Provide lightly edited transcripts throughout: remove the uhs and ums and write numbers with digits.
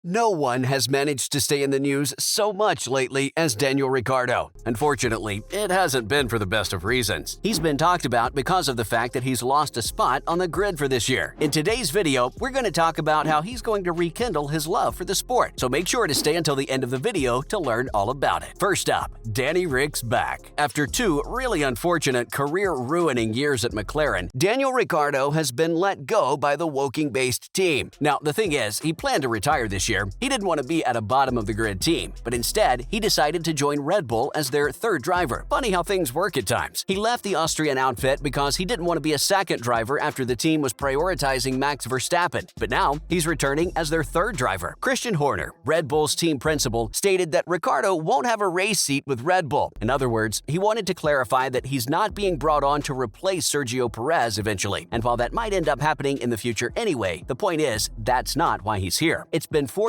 No one has managed to stay in the news so much lately as Daniel Ricciardo. Unfortunately, it hasn't been for the best of reasons. He's been talked about because of the fact that he's lost a spot on the grid for this year. In today's video, we're going to talk about how he's going to rekindle his love for the sport, so make sure to stay until the end of the video to learn all about it. First up, Danny Ric's back. After two really unfortunate career-ruining years at McLaren, Daniel Ricciardo has been let go by the Woking-based team. Now, the thing is, he planned to retire this year. He didn't want to be at a bottom-of-the-grid team, but instead, he decided to join Red Bull as their third driver. Funny how things work at times. He left the Austrian outfit because he didn't want to be a second driver after the team was prioritizing Max Verstappen, but now he's returning as their third driver. Christian Horner, Red Bull's team principal, stated that Ricciardo won't have a race seat with Red Bull. In other words, he wanted to clarify that he's not being brought on to replace Sergio Perez eventually, and while that might end up happening in the future anyway, the point is, that's not why he's here. It's been 4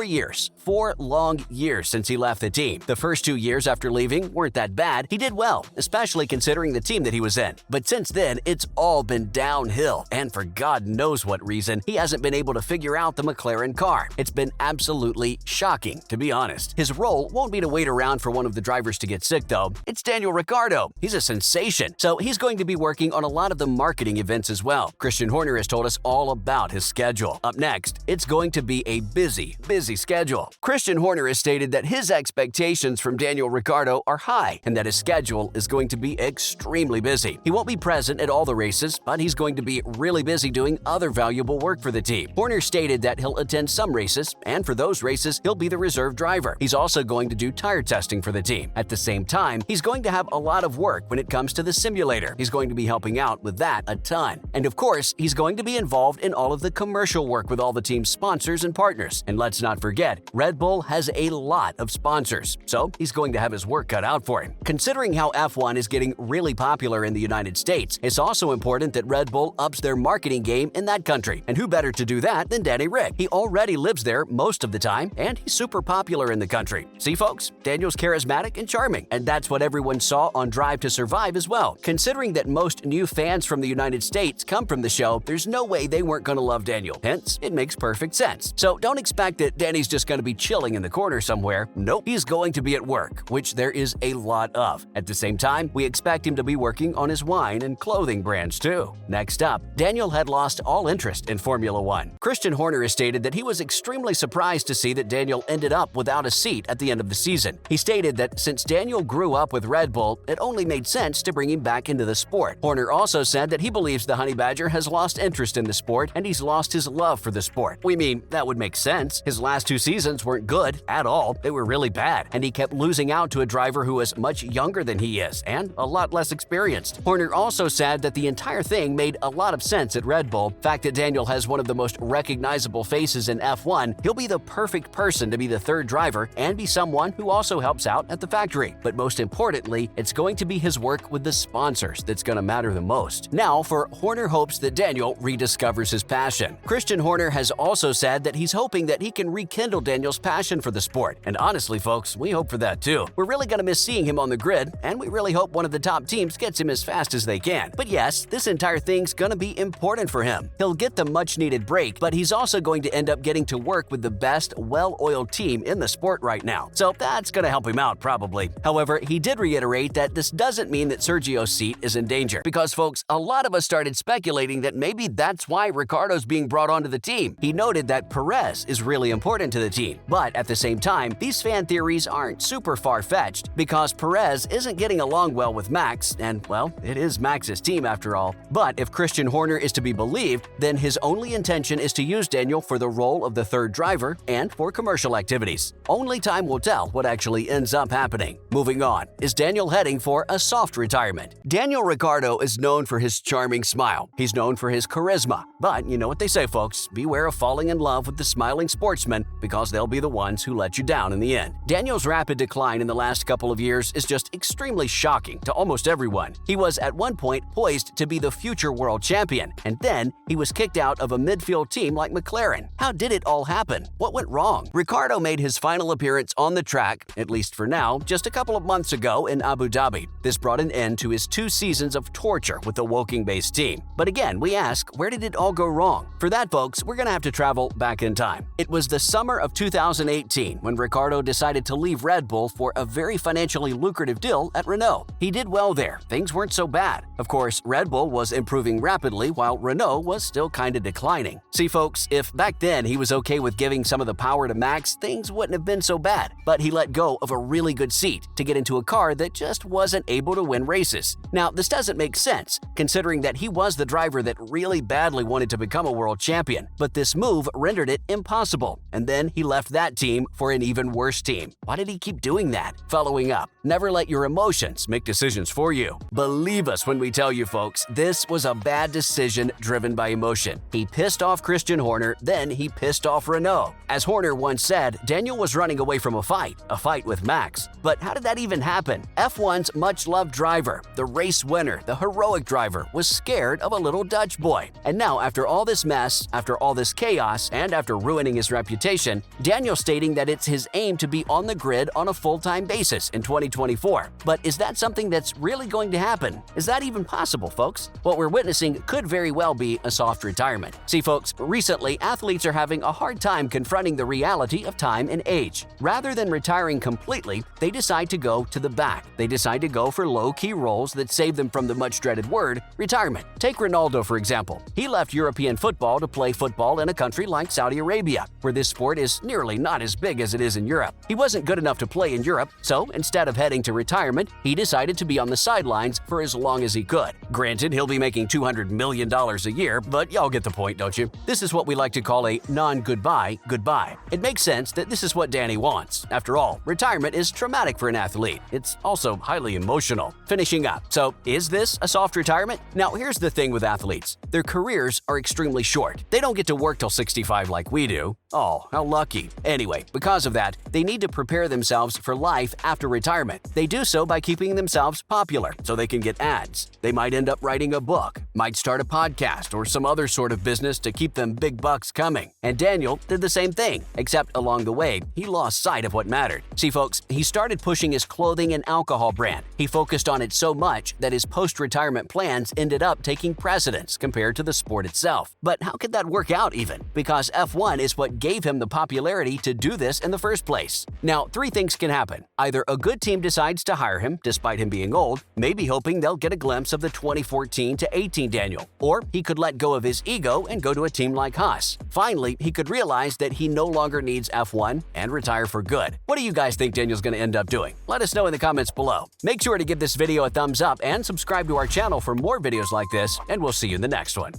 long years since he left the team. The first 2 years after leaving weren't that bad. He did well, especially considering the team that he was in. But since then, it's all been downhill, and for God knows what reason, he hasn't been able to figure out the McLaren car. It's been absolutely shocking, to be honest. His role won't be to wait around for one of the drivers to get sick, though. It's Daniel Ricciardo. He's a sensation, so he's going to be working on a lot of the marketing events as well. Christian Horner has told us all about his schedule. Up next, it's going to be a busy schedule. Christian Horner has stated that his expectations from Daniel Ricciardo are high and that his schedule is going to be extremely busy. He won't be present at all the races, but he's going to be really busy doing other valuable work for the team. Horner stated that he'll attend some races, and for those races, he'll be the reserve driver. He's also going to do tire testing for the team. At the same time, he's going to have a lot of work when it comes to the simulator. He's going to be helping out with that a ton. And of course, he's going to be involved in all of the commercial work with all the team's sponsors and partners. And let's not forget, Red Bull has a lot of sponsors, so he's going to have his work cut out for him. Considering how F1 is getting really popular in the United States, it's also important that Red Bull ups their marketing game in that country. And who better to do that than Danny Ric? He already lives there most of the time, and he's super popular in the country. See, folks, Daniel's charismatic and charming, and that's what everyone saw on Drive to Survive as well. Considering that most new fans from the United States come from the show, there's no way they weren't going to love Daniel. Hence, it makes perfect sense. So don't expect that Danny's just going to be chilling in the corner somewhere. Nope, he's going to be at work, which there is a lot of. At the same time, we expect him to be working on his wine and clothing brands too. Next up, Daniel had lost all interest in Formula One. Christian Horner has stated that he was extremely surprised to see that Daniel ended up without a seat at the end of the season. He stated that since Daniel grew up with Red Bull, it only made sense to bring him back into the sport. Horner also said that he believes the Honey Badger has lost interest in the sport and he's lost his love for the sport. We mean, that would make sense. His last 2 seasons weren't good at all. They were really bad, and he kept losing out to a driver who is much younger than he is and a lot less experienced. Horner also said that the entire thing made a lot of sense at Red Bull. The fact that Daniel has one of the most recognizable faces in F1, he'll be the perfect person to be the third driver and be someone who also helps out at the factory. But most importantly, it's going to be his work with the sponsors that's going to matter the most. Now, for Horner hopes that Daniel rediscovers his passion. Christian Horner has also said that he's hoping that he can rekindle Daniel's passion for the sport. And honestly, folks, we hope for that too. We're really going to miss seeing him on the grid, and we really hope one of the top teams gets him as fast as they can. But yes, this entire thing's going to be important for him. He'll get the much-needed break, but he's also going to end up getting to work with the best, well-oiled team in the sport right now. So that's going to help him out, probably. However, he did reiterate that this doesn't mean that Sergio's seat is in danger. Because, folks, a lot of us started speculating that maybe that's why Ricciardo's being brought onto the team. He noted that Perez is really important to the team, but at the same time, these fan theories aren't super far-fetched because Perez isn't getting along well with Max, and, well, it is Max's team after all. But if Christian Horner is to be believed, then his only intention is to use Daniel for the role of the third driver and for commercial activities. Only time will tell what actually ends up happening. Moving on, is Daniel heading for a soft retirement? Daniel Ricciardo is known for his charming smile. He's known for his charisma. But you know what they say, folks, beware of falling in love with the smiling sportsman because they'll be the ones who let you down in the end. Daniel's rapid decline in the last couple of years is just extremely shocking to almost everyone. He was at one point poised to be the future world champion, and then he was kicked out of a midfield team like McLaren. How did it all happen? What went wrong? Ricciardo made his final appearance on the track, at least for now, just a couple of months ago in Abu Dhabi. This brought an end to his 2 seasons of torture with the Woking-based team. But again, we ask, where did it all go wrong? For that, folks, we're gonna have to travel back in time. It was the summer of 2018 when Ricciardo decided to leave Red Bull for a very financially lucrative deal at Renault. He did well there, things weren't so bad. Of course, Red Bull was improving rapidly while Renault was still kinda declining. See folks, if back then he was okay with giving some of the power to Max, things wouldn't have been so bad. But he let go of a really good seat to get into a car that just wasn't able to win races. Now, this doesn't make sense, considering that he was the driver that really badly wanted to become a world champion. But this move rendered it impossible, and then he left that team for an even worse team. Why did he keep doing that? Following up, never let your emotions make decisions for you. Believe us when we tell you folks, this was a bad decision driven by emotion. He pissed off Christian Horner, then he pissed off Renault. As Horner once said, Daniel was running away from a fight with Max. But how did that even happen? F1's much-loved driver, the race winner, the heroic driver, was scared of a little Dutch boy. And now, after all this mess, after all this chaos, and after ruining his reputation, Daniel stating that it's his aim to be on the grid on a full-time basis in 2024. But is that something that's really going to happen? Is that even possible, folks? What we're witnessing could very well be a soft retirement. See, folks, recently, athletes are having a hard time confronting the reality of time and age. Rather than retiring completely, they decide to go to the back. They decide to go for low-key roles that save them from the much-dreaded word, retirement. Take Ronaldo, for example. He left European football to play football in a country like Saudi Arabia, where this sport is nearly not as big as it is in Europe. He wasn't good enough to play in Europe, so instead of heading to retirement, he decided to be on the sidelines for as long as he could. Granted, he'll be making $200 million a year, but y'all get the point, don't you? This is what we like to call a non-goodbye goodbye. It makes sense that this is what Danny wants. After all, retirement is traumatic for an athlete. It's also highly emotional. Finishing up, so is this a soft retirement? Now, here's the thing with athletes. Their careers are extremely short. They don't get to work till 65 like we do. Oh, how lucky. Anyway, because of that, they need to prepare themselves for life after retirement. They do so by keeping themselves popular so they can get ads. They might end up writing a book, might start a podcast, or some other sort of business to keep them big bucks coming. And Daniel did the same thing, except along the way, he lost sight of what mattered. See, folks, he started pushing his clothing and alcohol brand. He focused on it so much that his post-retirement plans ended up taking precedence compared to the sport itself. But how could that work out even? Because F1 is what gave him the popularity to do this in the first place. Now, three things can happen. Either a good team decides to hire him, despite him being old, maybe hoping they'll get a glimpse of the 2014 to 18 Daniel, or he could let go of his ego and go to a team like Haas. Finally, he could realize that he no longer needs F1 and retire for good. What do you guys think Daniel's going to end up doing? Let us know in the comments below. Make sure to give this video a thumbs up and subscribe to our channel for more videos like this, and we'll see you in the next one.